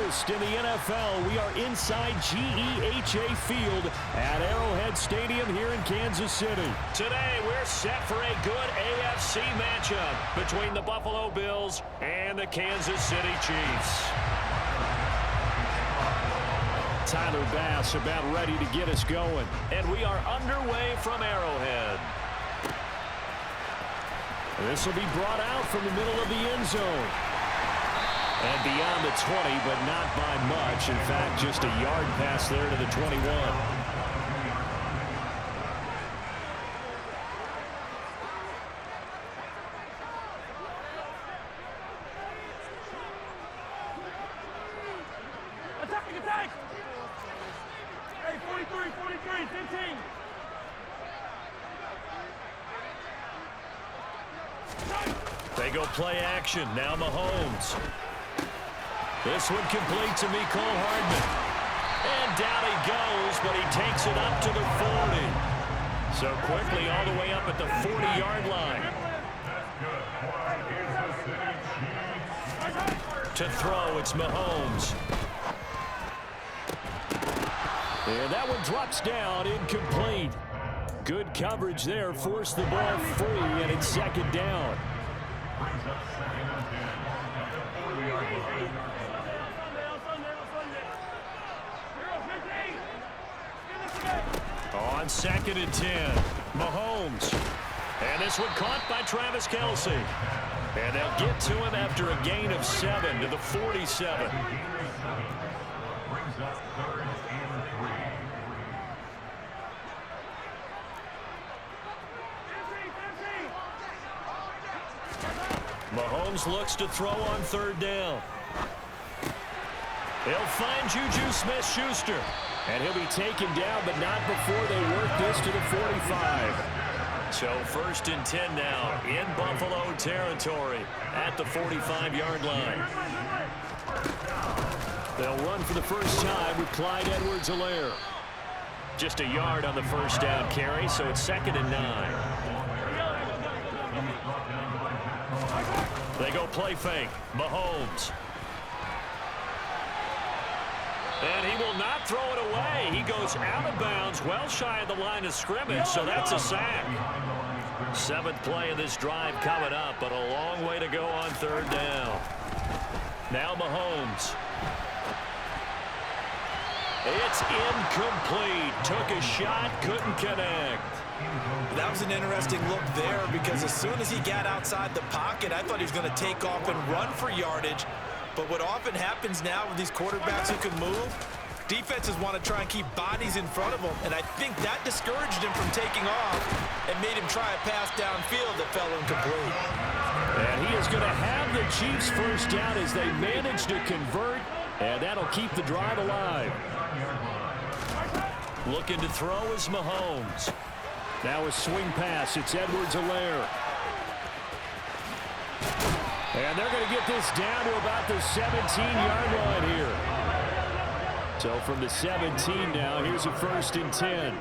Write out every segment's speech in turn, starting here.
August in the NFL. We are inside GEHA Field at Arrowhead Stadium here in Kansas City. Today, we're set for a good AFC matchup between the Buffalo Bills and the Kansas City Chiefs. Tyler Bass about ready to get us going. And we are underway from Arrowhead. This will be brought out from the middle of the end zone. And beyond the 20, but not by much. In fact, just a yard pass there to the 21. Attack! Hey, 43, 15. They go play action. Now Mahomes. This one complete to Mecole Hardman. And down he goes, but he takes it up to the 40. So quickly all the way up at the 40-yard line. To throw, it's Mahomes. And that one drops down, incomplete. Good coverage there, forced the ball free, and it's second down. On 2nd and 10, Mahomes. And this one caught by Travis Kelce. And they'll get to him after a gain of 7 to the 47. Mahomes looks to throw on 3rd down. He'll find Juju Smith-Schuster. And he'll be taken down, but not before they work this to the 45. So 1st and 10 now in Buffalo territory at the 45-yard line. They'll run for the first time with Clyde Edwards-Helaire. Just a yard on the first down carry, so it's 2nd and 9. They go play fake. Mahomes. And he will not throw it away. He goes out of bounds, well shy of the line of scrimmage, so that's a sack. 7th play of this drive coming up, but a long way to go on 3rd down. Now Mahomes. It's incomplete. Took a shot, couldn't connect. That was an interesting look there because as soon as he got outside the pocket, I thought he was going to take off and run for yardage. But what often happens now with these quarterbacks who can move, defenses want to try and keep bodies in front of them, and I think that discouraged him from taking off and made him try a pass downfield that fell incomplete. And he is going to have the Chiefs first down as they manage to convert, and that'll keep the drive alive. Looking to throw is Mahomes. Now a swing pass. It's Edwards-Helaire. And they're going to get this down to about the 17-yard line here. So from the 17 now, here's a 1st and 10.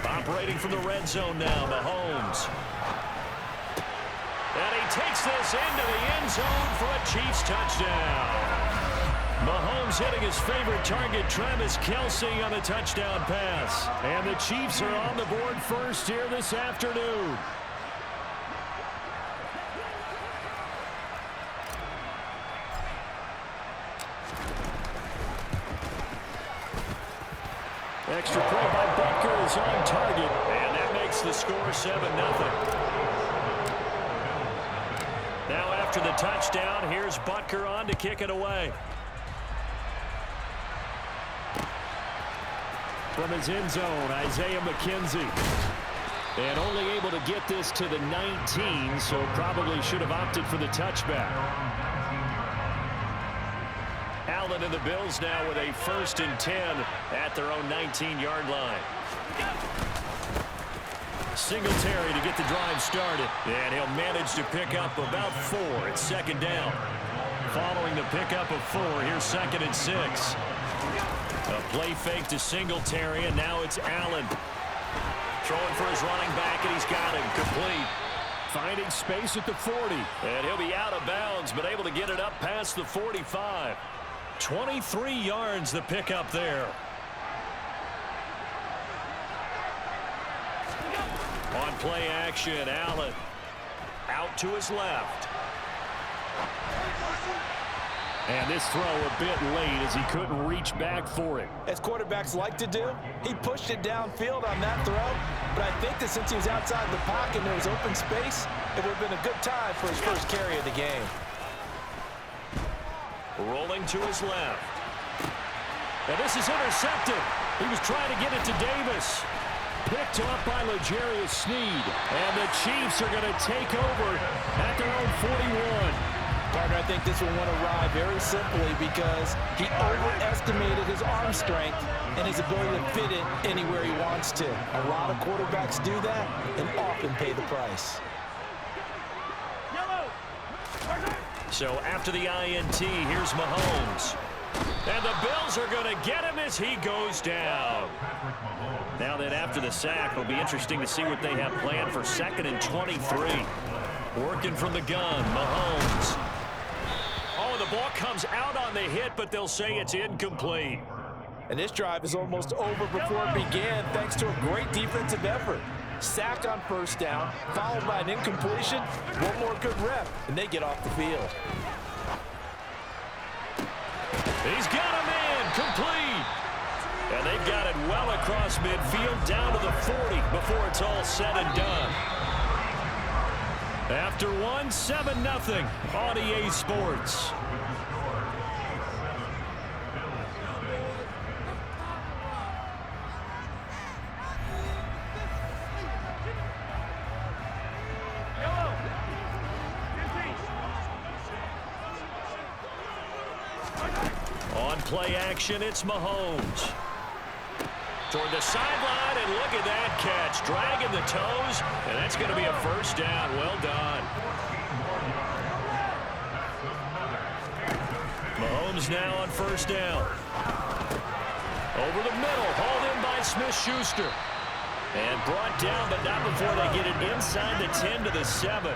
Operating from the red zone now, Mahomes. And he takes this into the end zone for a Chiefs touchdown. Mahomes hitting his favorite target, Travis Kelce, on the touchdown pass. And the Chiefs are on the board first here this afternoon. Extra point by Butker is on target, and that makes the score 7-0. Now after the touchdown, here's Butker on to kick it away. From his end zone, Isaiah McKenzie. And only able to get this to the 19, so probably should have opted for the touchback. Allen and the Bills now with a 1st and 10 at their own 19-yard line. Singletary to get the drive started, and he'll manage to pick up about 4 at 2nd down. Following the pickup of 4, here's 2nd and 6. A play fake to Singletary, and now it's Allen. Throwing for his running back, and he's got him complete. finding space at the 40. And he'll be out of bounds, but able to get it up past the 45. 23 yards the pickup there. On play action, Allen out to his left. And this throw a bit late as he couldn't reach back for it. As quarterbacks like to do, he pushed it downfield on that throw. But I think that since he was outside the pocket and there was open space, it would have been a good time for his first carry of the game. Rolling to his left. And this is intercepted. He was trying to get it to Davis. Picked up by L'Jarius Sneed. And the Chiefs are going to take over at their own 41. Partner, I think this will want to ride very simply because he overestimated his arm strength and his ability to fit it anywhere he wants to. A lot of quarterbacks do that and often pay the price. So after the INT, here's Mahomes. And the Bills are going to get him as he goes down. Now that after the sack, it'll be interesting to see what they have planned for 2nd and 23. Working from the gun, Mahomes. Oh, the ball comes out on the hit, but they'll say it's incomplete. And this drive is almost over before it began thanks to a great defensive effort. Sack on first down, followed by an incompletion. One more good rep, and they get off the field. He's got him in, complete. And they've got it well across midfield, down to the 40 before it's all said and done. After one, 7-0 on EA Sports. On play action, it's Mahomes. Toward the sideline, and look at that catch. Dragging the toes, and that's going to be a first down. Well done. Mahomes now on first down. Over the middle, hauled in by Smith-Schuster. And brought down, but not before they get it inside the 10 to the 7.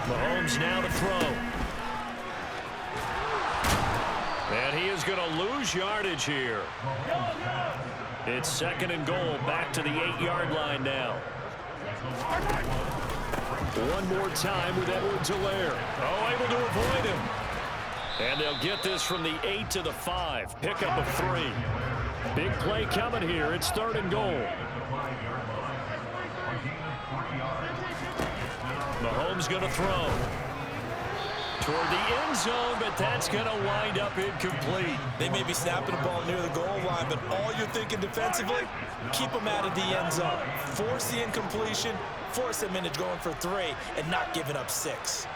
Mahomes now to throw. And he is going to lose yardage here. It's 2nd and goal, back to the 8-yard line now. One more time with Edwards-Helaire. Oh, able to avoid him. And they'll get this from the 8 to the 5. Pickup of 3. Big play coming here. It's 3rd and goal. Mahomes going to throw. Toward the end zone, but that's going to wind up incomplete. They may be snapping the ball near the goal line, but all you're thinking defensively, keep them out of the end zone. Force the incompletion, force them into going for 3, and not giving up 6.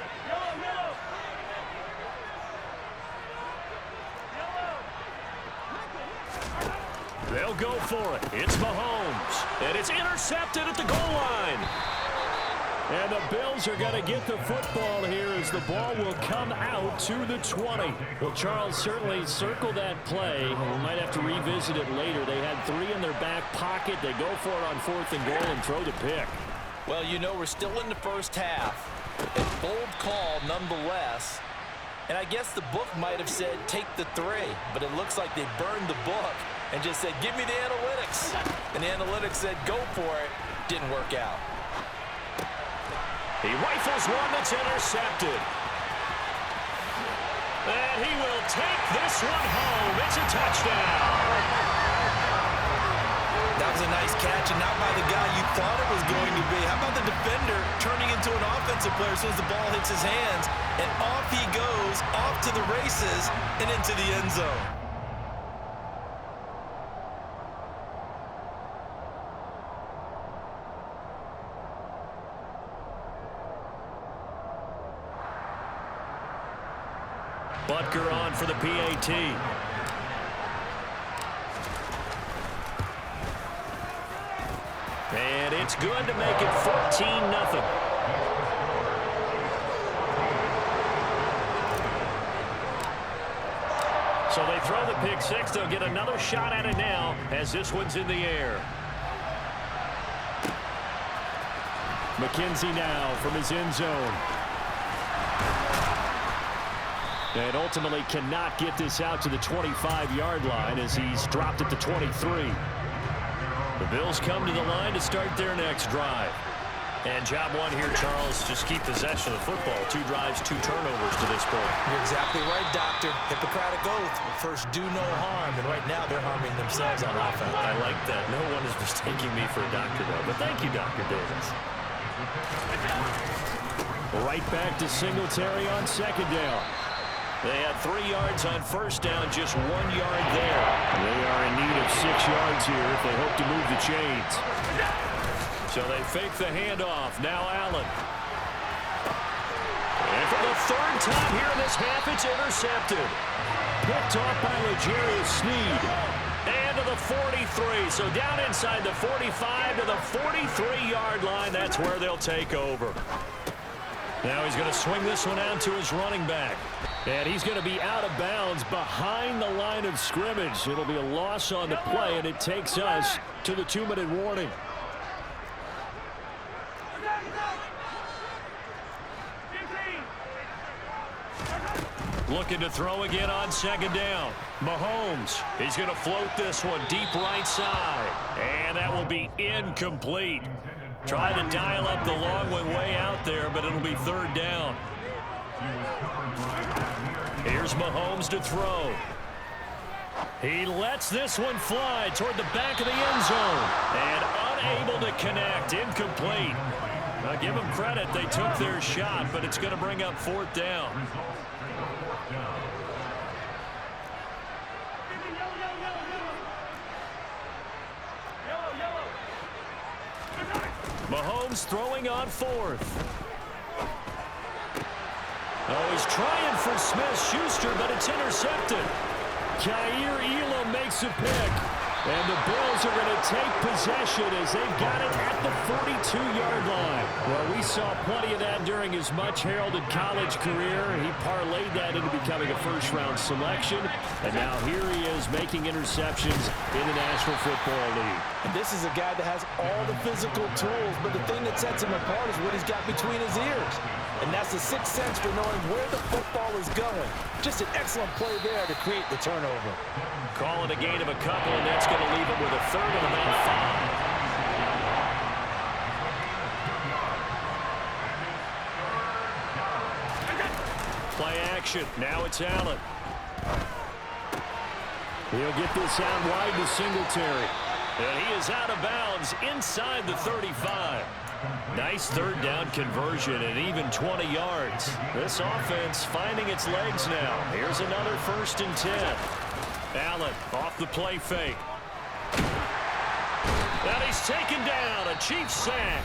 They'll go for it. It's Mahomes. And it's intercepted at the goal line. And the Bills are going to get the football here as the ball will come out to the 20. Well, Charles, certainly circle that play. We might have to revisit it later. They had 3 in their back pocket. They go for it on 4th and goal and throw the pick. Well, you know, we're still in the first half. A bold call nonetheless. And I guess the book might have said take the 3, but it looks like they burned the book and just said, give me the analytics. And the analytics said, go for it. Didn't work out. He rifles one that's intercepted. And he will take this one home. It's a touchdown. That was a nice catch, and not by the guy you thought it was going to be. How about the defender turning into an offensive player as soon as the ball hits his hands, and off he goes, off to the races, and into the end zone. Butker on for the PAT. And it's good to make it 14-0. So they throw the pick six. They'll get another shot at it now as this one's in the air. McKenzie now from his end zone. And ultimately cannot get this out to the 25-yard line as he's dropped at the 23. The Bills come to the line to start their next drive. And job one here, Charles, just keep possession of the football. 2 drives, 2 turnovers to this point. You're exactly right, Doctor. Hippocratic oath. First, do no harm. And right now, they're harming themselves on offense. I like that. No one is mistaking me for a doctor, though. But thank you, Dr. Davis. Right back to Singletary on second down. They had 3 yards on first down, just 1 yard there. They are in need of 6 yards here if they hope to move the chains. So they fake the handoff. Now Allen. And for the 3rd time here in this half, it's intercepted. Picked off by L'Jarius Sneed. And to the 43. So down inside the 45 to the 43-yard line. That's where they'll take over. Now he's going to swing this one out to his running back. And he's going to be out of bounds behind the line of scrimmage. It'll be a loss on the play, and it takes us to the 2-minute warning. Looking to throw again on second down. Mahomes, he's going to float this one deep right side. And that will be incomplete. Try to dial up the long one way out there, but it'll be 3rd down. Here's Mahomes to throw. He lets this one fly toward the back of the end zone. And unable to connect. Incomplete. Now give them credit. They took their shot, but it's going to bring up 4th down. Mahomes throwing on 4th. Oh, he's trying for Smith-Schuster, but it's intercepted. Kaiir Elam makes a pick. And the Bills are going to take possession as they've got it at the 42-yard line. Well, we saw plenty of that during his much-heralded college career. He parlayed that into becoming a first-round selection. And now here he is making interceptions in the National Football League. And this is a guy that has all the physical tools, but the thing that sets him apart is what he's got between his ears. And that's the sixth sense for knowing where the football is going. Just an excellent play there to create the turnover. Call it a gain of a couple, and that's going to leave it with a 3rd and about 5. Play action. Now it's Allen. He'll get this out wide to Singletary. And he is out of bounds inside the 35. Nice 3rd down conversion and even 20 yards. This offense finding its legs now. Here's another 1st and 10. Allen off the play fake. And he's taken down. A Chiefs sack.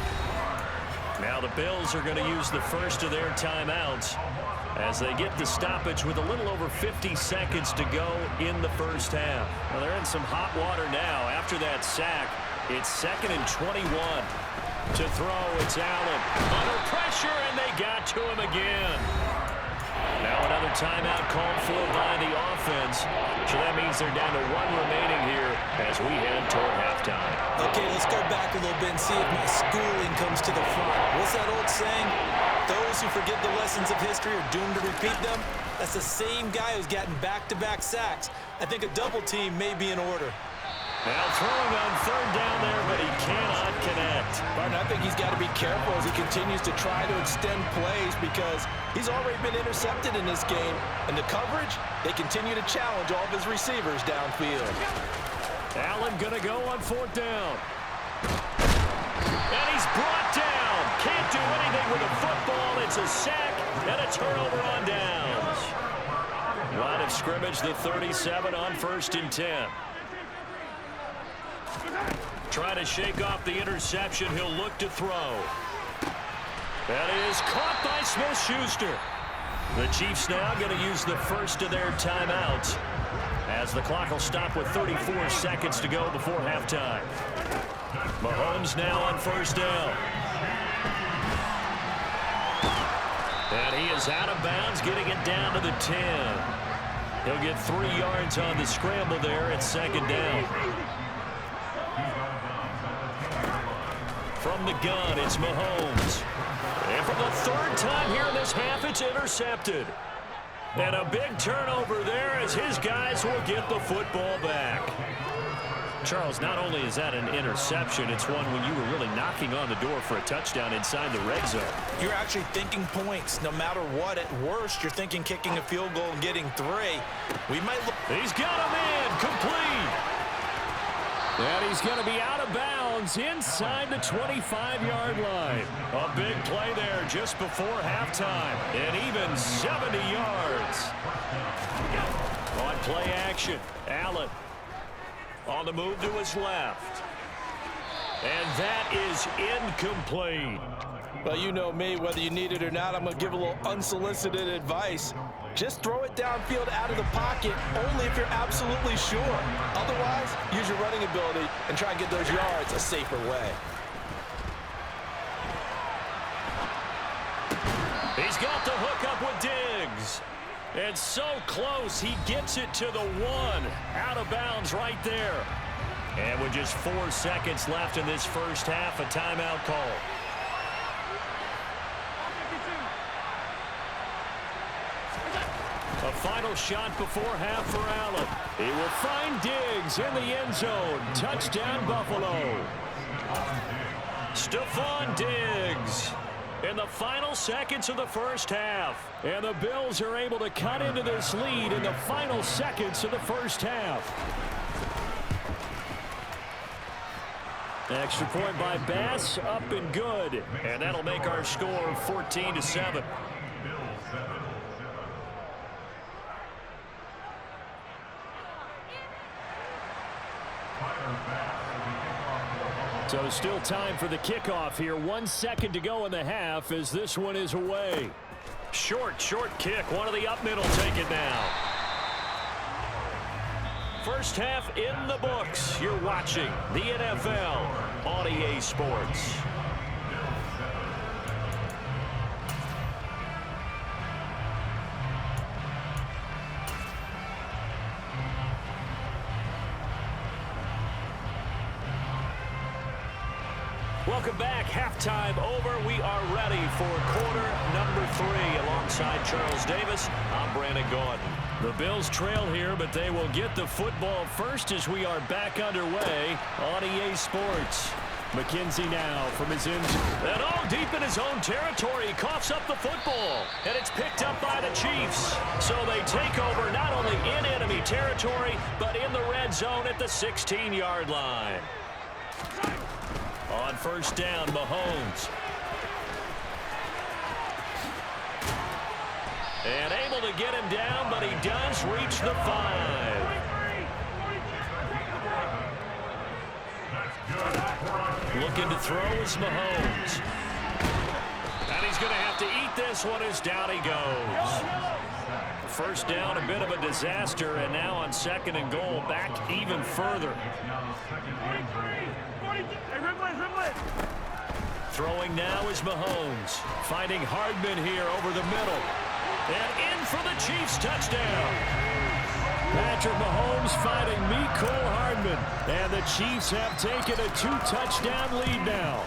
Now the Bills are going to use the first of their timeouts as they get the stoppage with a little over 50 seconds to go in the first half. Well, they're in some hot water now. After that sack, it's 2nd and 21. To throw, it's Allen. Under pressure, and they got to him again. Now another timeout called for by the offense. So that means they're down to 1 remaining here as we head toward halftime. Okay, let's go back a little bit and see if my schooling comes to the front. What's that old saying? Those who forget the lessons of history are doomed to repeat them. That's the same guy who's gotten back-to-back sacks. I think a double team may be in order. Now throwing on 3rd down there, but he cannot connect. Martin, I think he's got to be careful as he continues to try to extend plays because he's already been intercepted in this game. And the coverage, they continue to challenge all of his receivers downfield. Allen going to go on 4th down. And he's brought down. Can't do anything with a football. It's a sack and a turnover on downs. Line of scrimmage, the 37 on 1st and 10. Trying to shake off the interception. He'll look to throw. That is caught by Smith-Schuster. The Chiefs now going to use the first of their timeouts as the clock will stop with 34 seconds to go before halftime. Mahomes now on 1st down. And he is out of bounds, getting it down to the 10. He'll get 3 yards on the scramble there at second down. From the gun, it's Mahomes. And for the 3rd time here in this half, it's intercepted. And a big turnover there as his guys will get the football back. Charles, not only is that an interception, it's one when you were really knocking on the door for a touchdown inside the red zone. You're actually thinking points. No matter what, at worst, you're thinking kicking a field goal and getting 3. We might look. He's got a man complete. And he's going to be out of bounds inside the 25-yard line. A big play there just before halftime. And even 70 yards. On play action, Allen. On the move to his left. And that is incomplete. Well, you know me, whether you need it or not, I'm going to give a little unsolicited advice. Just throw it downfield out of the pocket only if you're absolutely sure. Otherwise, use your running ability and try and get those yards a safer way. He's got the hook up with Diggs. And so close, he gets it to the 1. Out of bounds right there. And with just 4 seconds left in this first half, a timeout call. A final shot before half for Allen. He will find Diggs in the end zone. Touchdown, Buffalo. Stephon Diggs in the final seconds of the first half. And the Bills are able to cut into this lead in the final seconds of the first half. Extra point by Bass, up and good. And that'll make our score 14-7. So still time for the kickoff here. 1 second to go in the half as this one is away. Short kick. One of the up middle take it now. First half in the books. You're watching the NFL on EA Sports. Welcome back. Halftime over. We are ready for quarter number 3. Alongside Charles Davis, I'm Brandon Gordon. The Bills trail here, but they will get the football first as we are back underway on EA Sports. McKenzie now from his end. And all deep in his own territory. He coughs up the football. And it's picked up by the Chiefs. So they take over not only in enemy territory, but in the red zone at the 16-yard line. On first down, Mahomes. And able to get him down, but he does reach the 5. Looking to throw is Mahomes. And he's going to have to eat this one as down he goes. First down, a bit of a disaster, and now on second and goal, back even further. Throwing now is Mahomes. Finding Hardman here over the middle. And in for the Chiefs touchdown. Patrick Mahomes finding Mecole Hardman. And the Chiefs have taken a 2-touchdown lead now.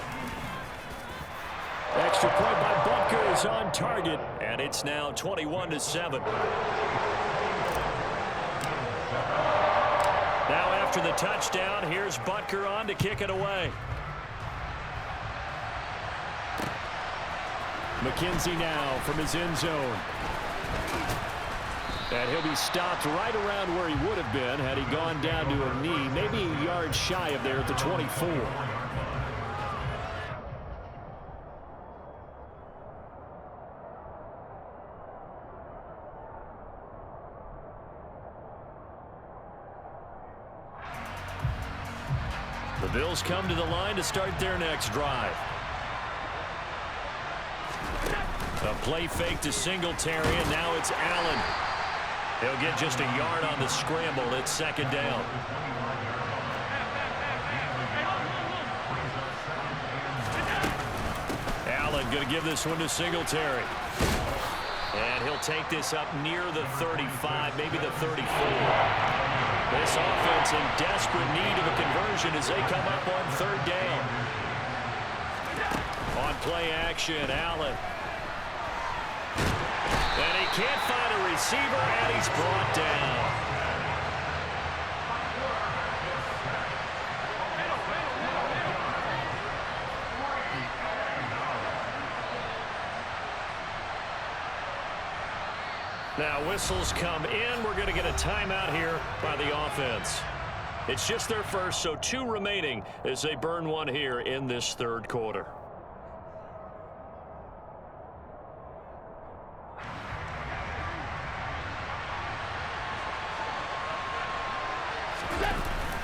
Extra point by Butker is on target. And it's now 21-7. Now after the touchdown, here's Butker on to kick it away. McKenzie now from his end zone. And he'll be stopped right around where he would have been had he gone down to a knee, maybe a yard shy of there at the 24. The Bills come to the line to start their next drive. A play fake to Singletary, and now it's Allen. He'll get just a yard on the scramble. It's second down. Allen going to give this one to Singletary. And he'll take this up near the 35, maybe the 34. This offense in desperate need of a conversion as they come up on third down. On play action, Allen. And he can't find a receiver, and he's brought down. Now whistles come in. We're going to get a timeout here by the offense. It's just their first, so 2 remaining as they burn one here in this third quarter.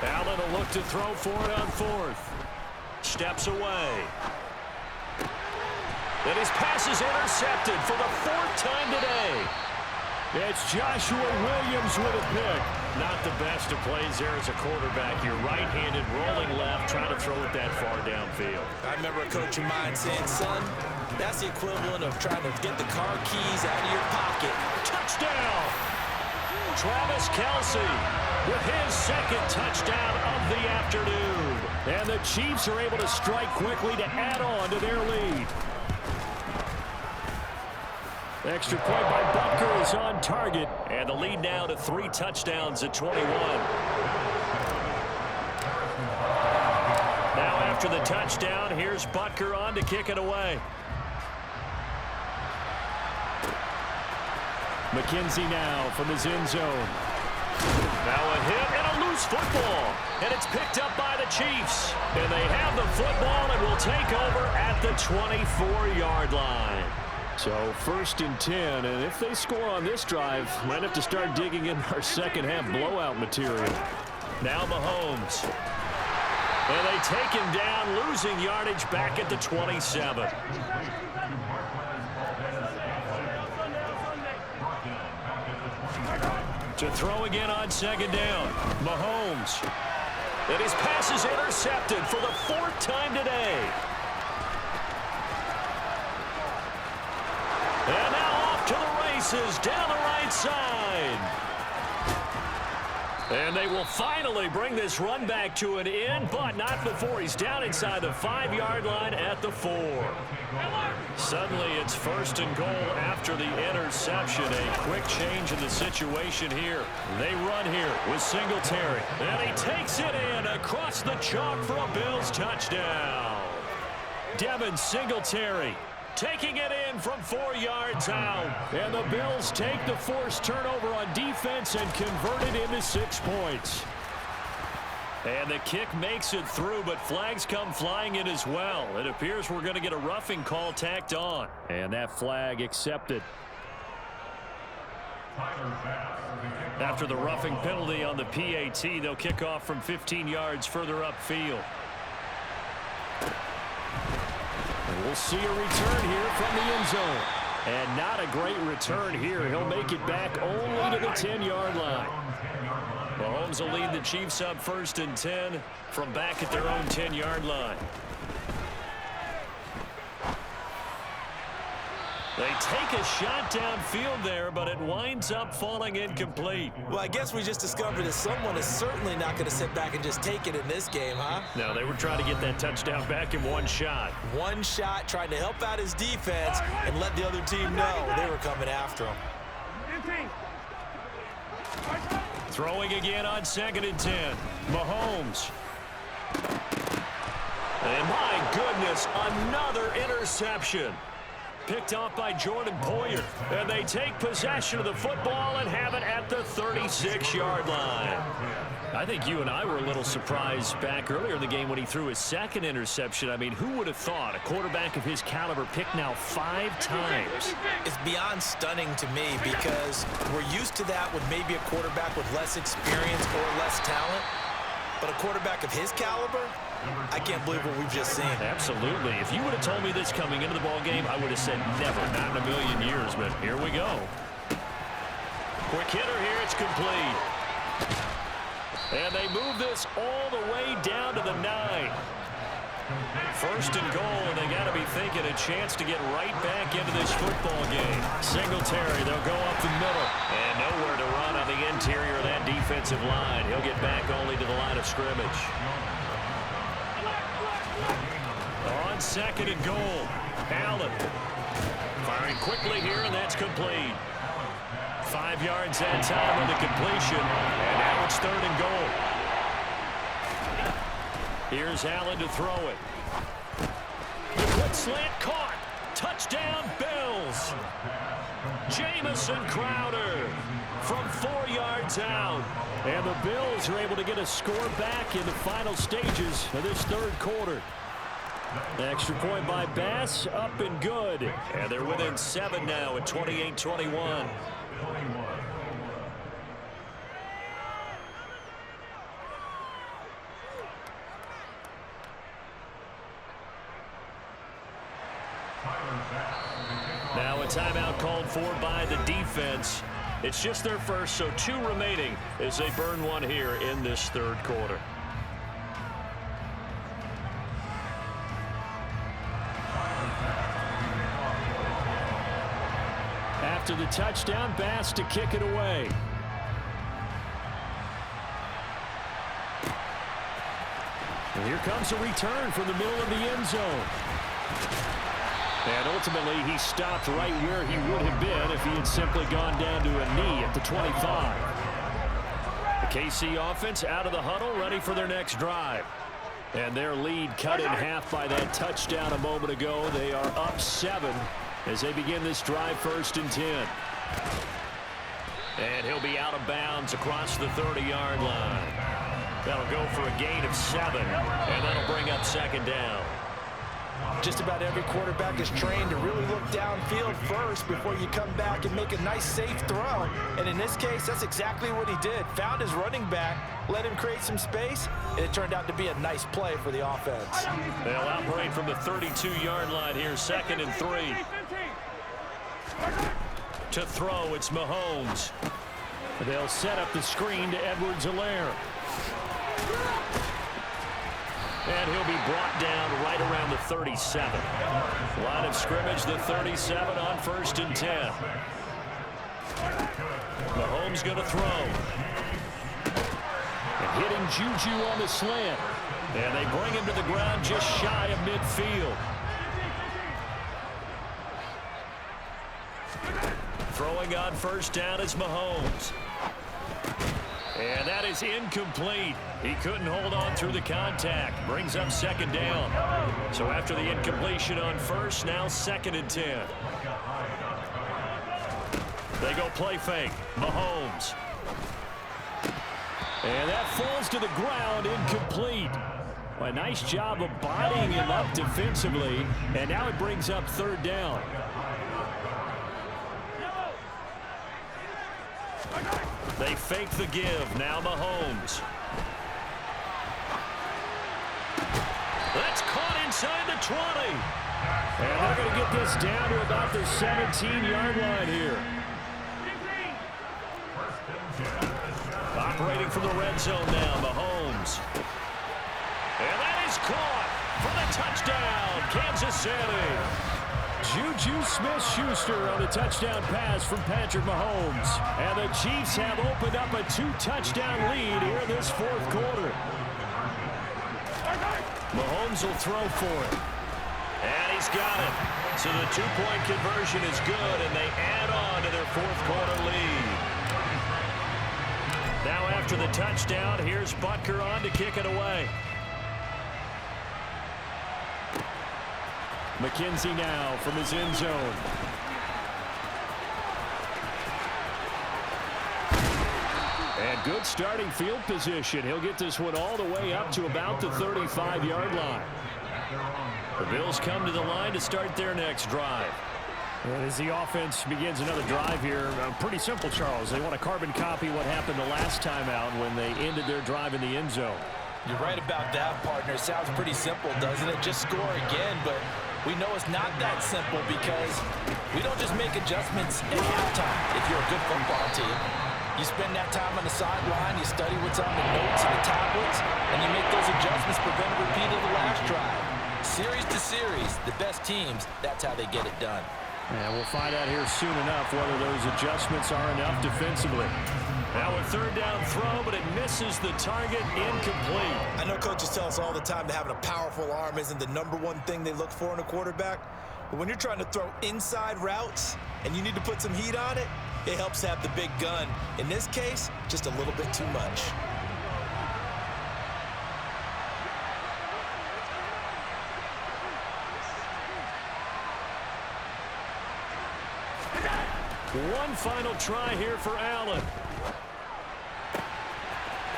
Allen will look to throw for it on fourth. Steps away. And his pass is intercepted for the 4th time today. It's Joshua Williams with a pick. Not the best of plays there as a quarterback. You're right-handed, rolling left, trying to throw it that far downfield. I remember a coach of mine saying, son, that's the equivalent of trying to get the car keys out of your pocket. Touchdown! Travis Kelce with his 2nd touchdown of the afternoon. And the Chiefs are able to strike quickly to add on to their lead. Extra point by Butker is on target. And the lead now to 3 touchdowns at 21. Now after the touchdown, here's Butker on to kick it away. McKenzie now from his end zone. Now a hit and a loose football. And it's picked up by the Chiefs. And they have the football and will take over at the 24-yard line. So 1st and 10, and if they score on this drive, might have to start digging in our second half blowout material. Now Mahomes. And they take him down, losing yardage back at the 27. To throw again on 2nd down. Mahomes. And his pass is intercepted for the 4th time today. And now off to the races down the right side. And they will finally bring this run back to an end, but not before he's down inside the 5-yard line at the 4. Suddenly it's 1st and goal after the interception. A quick change in the situation here. They run here with Singletary. And he takes it in across the chalk for a Bills touchdown. Devin Singletary taking it in from 4 yards out. And the Bills take the forced turnover on defense and convert it into 6 points. And the kick makes it through, but flags come flying in as well. It appears we're going to get a roughing call tacked on. And that flag accepted. After the roughing penalty on the PAT, they'll kick off from 15 yards further upfield. And we'll see a return here from the end zone. And not a great return here. He'll make it back only to the 10-yard line. Mahomes will lead the Chiefs up 1st and 10 from back at their own 10-yard line. They take a shot downfield there, but it winds up falling incomplete. Well, I guess we just discovered that someone is certainly not going to sit back and just take it in this game, huh? No, they were trying to get that touchdown back in one shot. One shot, trying to help out his defense and let the other team know they were coming after him. Throwing again on 2nd and 10. Mahomes. And my goodness, another interception. Picked off by Jordan Poyer. And they take possession of the football and have it at the 36-yard line. I think you and I were a little surprised back earlier in the game when he threw his 2nd interception. I mean, who would have thought a quarterback of his caliber picked now 5 times? It's beyond stunning to me because we're used to that with maybe a quarterback with less experience or less talent. But a quarterback of his caliber, I can't believe what we've just seen. Absolutely. If you would have told me this coming into the ball game, I would have said never, not in a million years. But here we go. Quick hitter here. It's complete. And they move this all the way down to the 9. First and goal, and they got to be thinking a chance to get right back into this football game. Singletary, they'll go up the middle. And nowhere to run on the interior of that defensive line. He'll get back only to the line of scrimmage. On second and goal, Allen. Firing quickly here, and that's complete. 5 yards that time on the completion, and now it's third and goal. Here's Allen to throw it. The quick slant caught. Touchdown, Bills. Jamison Crowder from 4 yards out. And the Bills are able to get a score back in the final stages of this third quarter. The extra point by Bass, up and good. And they're within 7 now at 28-21. Now a timeout called for by the defense. It's just their first, so 2 remaining as they burn one here in this third quarter. After the touchdown, Bass to kick it away. And here comes a return from the middle of the end zone. And ultimately, he stopped right where he would have been if he had simply gone down to a knee at the 25. The KC offense out of the huddle, ready for their next drive. And their lead cut in half by that touchdown a moment ago. They are up 7 as they begin this drive, 1st and 10. And he'll be out of bounds across the 30-yard line. That'll go for a gain of 7, and that'll bring up 2nd down. Just about every quarterback is trained to really look downfield first before you come back and make a nice, safe throw. And in this case, that's exactly what he did. Found his running back, let him create some space, and it turned out to be a nice play for the offense. They'll operate from the 32-yard line here, 2nd and 3. To throw, it's Mahomes. They'll set up the screen to Edwards-Helaire. And he'll be brought down right around the 37. Line of scrimmage, the 37 on 1st and 10. Mahomes going to throw. And hitting Juju on the slant. And they bring him to the ground just shy of midfield. Throwing on 1st down is Mahomes. And that is incomplete. He couldn't hold on through the contact. Brings up 2nd down. So after the incompletion on 1st, now 2nd and 10. They go play fake. Mahomes. And that falls to the ground, incomplete. Well, a nice job of bodying him up defensively. And now it brings up 3rd down. They fake the give. Now Mahomes. That's caught inside the 20. And they're going to get this down to about the 17-yard line here. Operating from the red zone now, Mahomes. And that is caught for the touchdown, Kansas City. Juju Smith-Schuster on the touchdown pass from Patrick Mahomes. And the Chiefs have opened up a 2-touchdown lead here in this 4th quarter. Mahomes will throw for it. And he's got it. So the 2-point conversion is good, and they add on to their 4th quarter lead. Now after the touchdown, here's Butker on to kick it away. McKenzie now from his end zone. And good starting field position. He'll get this one all the way up to about the 35-yard line. The Bills come to the line to start their next drive. And as the offense begins another drive here, pretty simple, Charles. They want to carbon copy what happened the last time out when they ended their drive in the end zone. You're right about that, partner. It sounds pretty simple, doesn't it? Just score again, but we know it's not that simple because we don't just make adjustments at halftime if you're a good football team. You spend that time on the sideline, you study what's on the notes and the tablets, and you make those adjustments, prevent a repeat of the last drive. Series to series, the best teams, that's how they get it done. And we'll find out here soon enough whether those adjustments are enough defensively. Now a third down throw, but it misses the target, incomplete. I know coaches tell us all the time that having a powerful arm isn't the #1 thing they look for in a quarterback. But when you're trying to throw inside routes and you need to put some heat on it, it helps have the big gun. In this case, just a little bit too much. One final try here for Allen.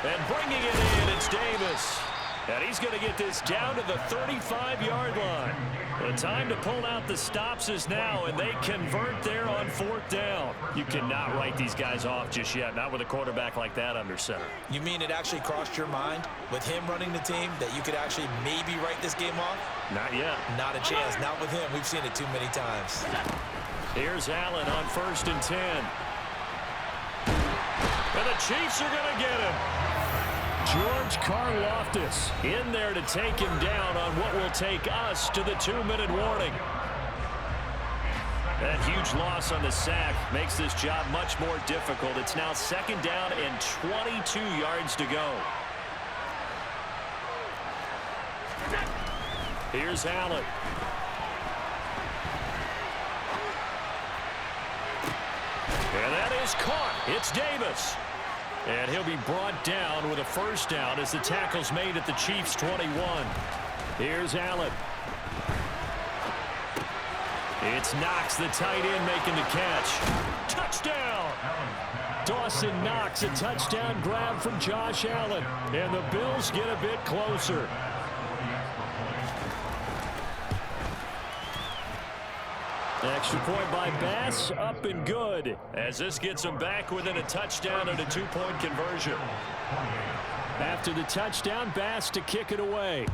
And bringing it in, it's Davis. And he's going to get this down to the 35-yard line. The time to pull out the stops is now, and they convert there on 4th down. You cannot write these guys off just yet, not with a quarterback like that under center. You mean it actually crossed your mind with him running the team that you could actually maybe write this game off? Not yet. Not a chance. Not with him. We've seen it too many times. Here's Allen on 1st and 10. And the Chiefs are going to get him. George Karlaftis in there to take him down on what will take us to the 2-minute warning. That huge loss on the sack makes this job much more difficult. It's now 2nd down and 22 yards to go. Here's Allen. And that is caught. It's Davis. And he'll be brought down with a 1st down as the tackle's made at the Chiefs' 21. Here's Allen. It's Knox, the tight end, making the catch. Touchdown! Dawson Knox, a touchdown grab from Josh Allen. And the Bills get a bit closer. Extra point by Bass, up and good, as this gets them back within a touchdown and a 2-point conversion. After the touchdown, Bass to kick it away.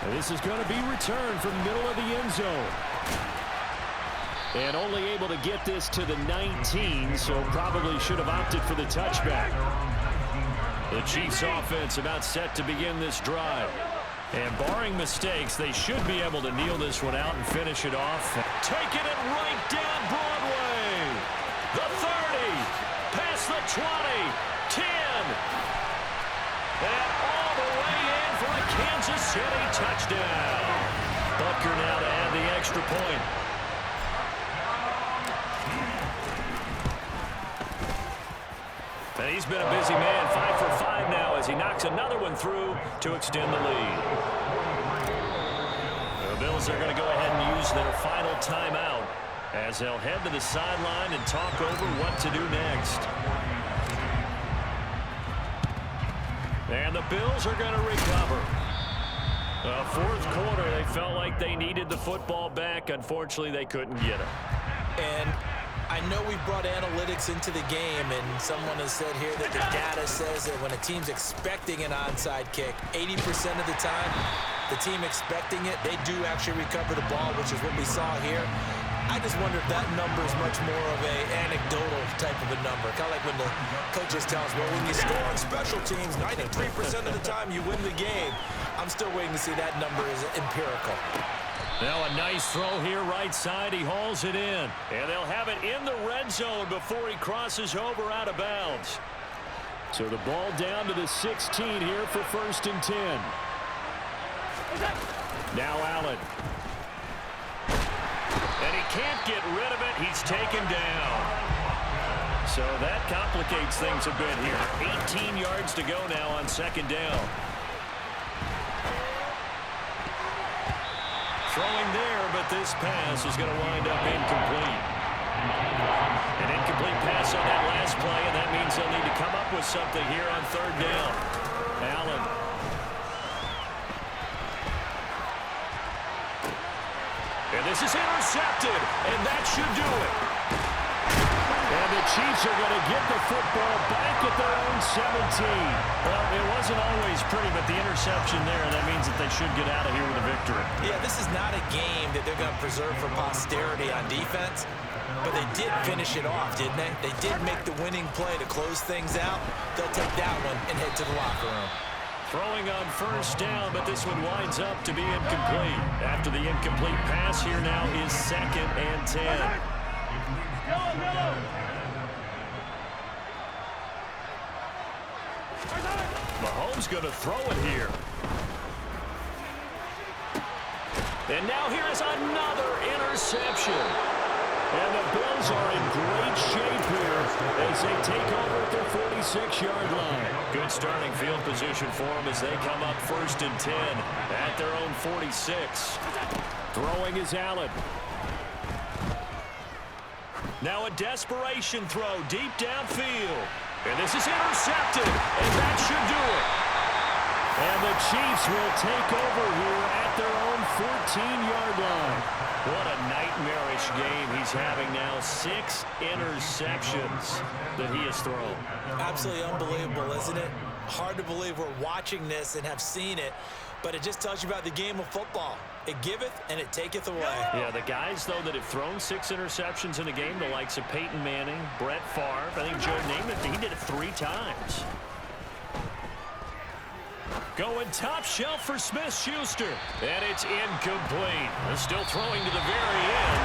And this is going to be returned from the middle of the end zone. And only able to get this to the 19, so probably should have opted for the touchback. The Chiefs offense about set to begin this drive. And barring mistakes, they should be able to kneel this one out and finish it off. Taking it right down Broadway. The 30, past the 20, 10. And all the way in for a Kansas City touchdown. Butker now to add the extra point. And he's been a busy man, 5 for 5 now as he knocks another one through to extend the lead. The Bills are going to go ahead and use their final timeout as they'll head to the sideline and talk over what to do next. And the Bills are going to recover. The 4th quarter, they felt like they needed the football back. Unfortunately, they couldn't get it. And I know we've brought analytics into the game, and someone has said here that the data says that when a team's expecting an onside kick, 80% of the time, the team expecting it, they do actually recover the ball, which is what we saw here. I just wonder if that number is much more of an anecdotal type of a number. Kind of like when the coaches tell us, well, when you score on special teams, 93% of the time you win the game. I'm still waiting to see that number is empirical. Now a nice throw here right side. He hauls it in. And they'll have it in the red zone before he crosses over out of bounds. So the ball down to the 16 here for 1st and 10. Now Allen. And he can't get rid of it. He's taken down. So that complicates things a bit here. 18 yards to go now on 2nd down. Throwing there, but this pass is going to wind up incomplete. An incomplete pass on that last play, and that means they'll need to come up with something here on 3rd down. Allen. And this is intercepted, and that should do it. And the the Chiefs are going to get the football back at their own 17. Well, it wasn't always pretty, but the interception there, that means that they should get out of here with a victory. Yeah, this is not a game that they're going to preserve for posterity on defense, but they did finish it off, didn't they? They did make the winning play to close things out. They'll take that one and head to the locker room. Throwing on first down, but this one winds up to be incomplete. After the incomplete pass, here now is 2nd and 10. Yellow. Mahomes going to throw it here. And now here is another interception. And the Bills are in great shape here as they take over at their 46-yard line. Good starting field position for them as they come up 1st and 10 at their own 46. Throwing is Allen. Now a desperation throw deep downfield. And this is intercepted. And that should do it. And the Chiefs will take over here at their own 14-yard line. What a nightmarish game he's having now. 6 interceptions that he has thrown. Absolutely unbelievable, isn't it? Hard to believe we're watching this and have seen it, but it just tells you about the game of football. It giveth and it taketh away. Yeah, the guys, though, that have thrown 6 interceptions in a game, the likes of Peyton Manning, Brett Favre, I think Joe Namath, he did it 3 times. Going top shelf for Smith-Schuster. And it's incomplete. They're still throwing to the very end.